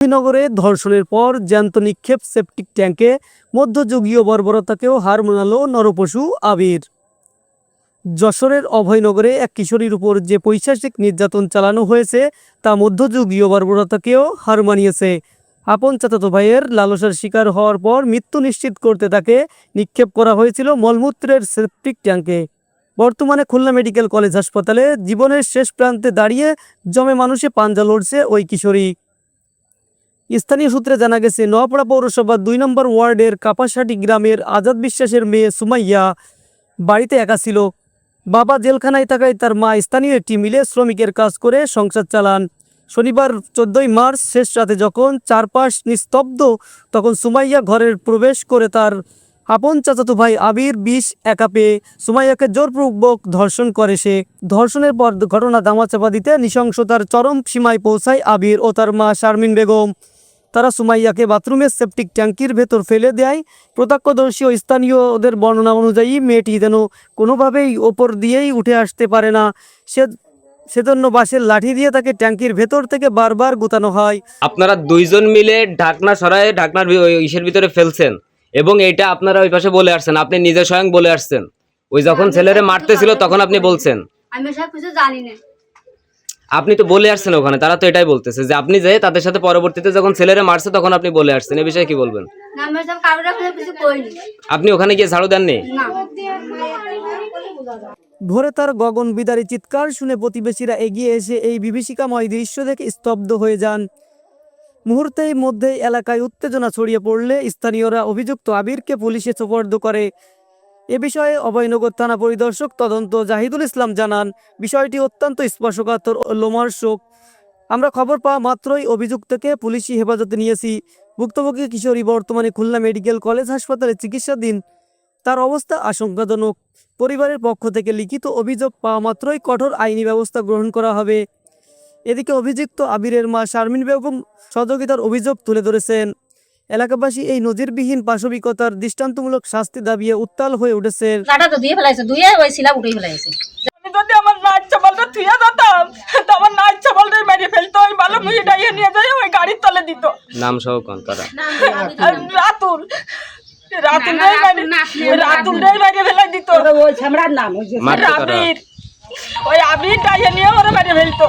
নগরে ধর্ষণের পর জ্যান্ত নিক্ষেপ সেপটিক ট্যাঙ্কে মধ্যযুগীয় বর্বরতাকেও হার মানালো নরপশু আবির। যশোরের অভয়নগরে এক কিশোরীর উপর যে পৈশাচিক নির্যাতন চালানো হয়েছে তা মধ্যযুগীয় বর্বরতাকেও হার মানিয়েছে। আপন চাচাতো ভাইয়ের লালসার শিকার হওয়ার পর মৃত্যু নিশ্চিত করতে তাকে নিক্ষেপ করা হয়েছিল মলমূত্রের সেপটিক ট্যাঙ্কে। বর্তমানে খুলনা মেডিকেল কলেজ হাসপাতালে জীবনের শেষ প্রান্তে দাঁড়িয়ে জমে মানুষে পাঞ্জা লড়ছে ওই কিশোরী। স্থানীয় সূত্রে জানা গেছে, নোয়াপাড়া পৌরসভার ২ নম্বর ওয়ার্ডের কাপাসাটি গ্রামের আজাদ বিশ্বাসের মেয়ে সুমাইয়া বাড়িতে একা ছিল। বাবা জেলখানায় থাকায় তার মা স্থানীয় একটি মিলে শ্রমিকের কাজ করে সংসার চালান। শনিবার ১৪ই মার্চ শেষ রাতে যখন চারপাশ নিস্তব্ধ, তখন সুমাইয়া ঘরের প্রবেশ করে তার আপন চাচাতো ভাই আবির বিষ একা পেয়ে সুমাইয়াকে জোরপূর্বক ধর্ষণ করে সে। ধর্ষণের পর ঘটনা ধামাচাপা দিতে নৃশংসতার চরম সীমায় পৌঁছায় আবির ও তার মা শারমিন বেগম। তারা সুমাইয়াকে বাথরুমের সেপটিক ট্যাঙ্কির ভেতর ফেলে দেয়। প্রত্যক্ষদর্শী ও স্থানীয়দের বর্ণনা অনুযায়ী মেয়েটি যেন কোনোভাবেই ওপর দিয়েই উঠে আসতে পারে না, সেজন্য বাঁশের লাঠি দিয়ে তাকে ট্যাঙ্কির ভেতর থেকে বারবার গুতানো হয়। আপনারা দুইজন মিলে ঢাকনা সরায় ঢাকনার ইসের ভিতরে ফেলছেন এবং এইটা আপনারা ওই পাশে বলে আসছেন, আপনি নিজে স্বয়ং বলে আসছেন। ওই যখন ছেলেরে মারতেছিল তখন আপনি বলছেন আমি সব কিছু জানি না। আপনি তো বলে আসছেন ওখানে, তারা তো এটাই বলতেছে যে আপনি যে তাদের সাথে পরবর্তীতে যখন ছেলেরে মারছে তখন আপনি বলে আসছেন। এই বিষয়ে কি বলবেন? না, আমি সব কারোর কিছু কইনি। আপনি ওখানে গিয়ে ঝাড়ু দেননি? না। ভোরে তার গগন বিদারী চিৎকার শুনে প্রতিবেশীরা এগিয়ে এসে এই বিভীষিকাময় দৃশ্য দেখে স্তব্ধ হয়ে যান। মুহূর্তের মধ্যেই এলাকায় উত্তেজনা ছড়িয়ে পড়লে স্থানীয়রা অভিযুক্ত আবিরকে পুলিশে সোপর্দ করে। এ বিষয়ে অভয়নগর থানা পরিদর্শক তদন্ত জাহিদুল ইসলাম জানান, বিষয়টি অত্যন্ত স্পর্শকাতর ও লোমহর্ষক। আমরা খবর পাওয়া মাত্রই অভিযুক্তকে পুলিশি হেফাজতে নিয়েছি। ভুক্তভোগী কিশোরী বর্তমানে খুলনা মেডিকেল কলেজ হাসপাতালে চিকিৎসাধীন। তার অবস্থা আশঙ্কাজনক। পরিবারের পক্ষ থেকে লিখিত অভিযোগ পাওয়া মাত্রই কঠোর আইনি ব্যবস্থা গ্রহণ করা হবে। এদিকে অভিযুক্ত আবিরের মা শারমিন বেগম সহযোগিতার অভিযোগ তুলে ধরেছেন। এলাকাবাসী এই নজিরবিহীন পাশবিকতার দৃষ্টান্তমূলক শাস্তি দাবিয়ে উত্তাল হয়ে উঠেছেন। যদি আমার না ইচ্ছা বলতো থুয়া যেতাম, তো আমার না ইচ্ছা বলতে মেরে ফেলতো, ওই ভালো মেয়েটাই নিয়ে যায় ওই গাড়ির তলে দিত। নাম সহ কোন তারা? রাতুল রাতুল মেরে ফেলে দিত। মারতো কারা? আবির ওই আবির ডাইয়ে নিয়ে ওরা মেরে ফেলতো।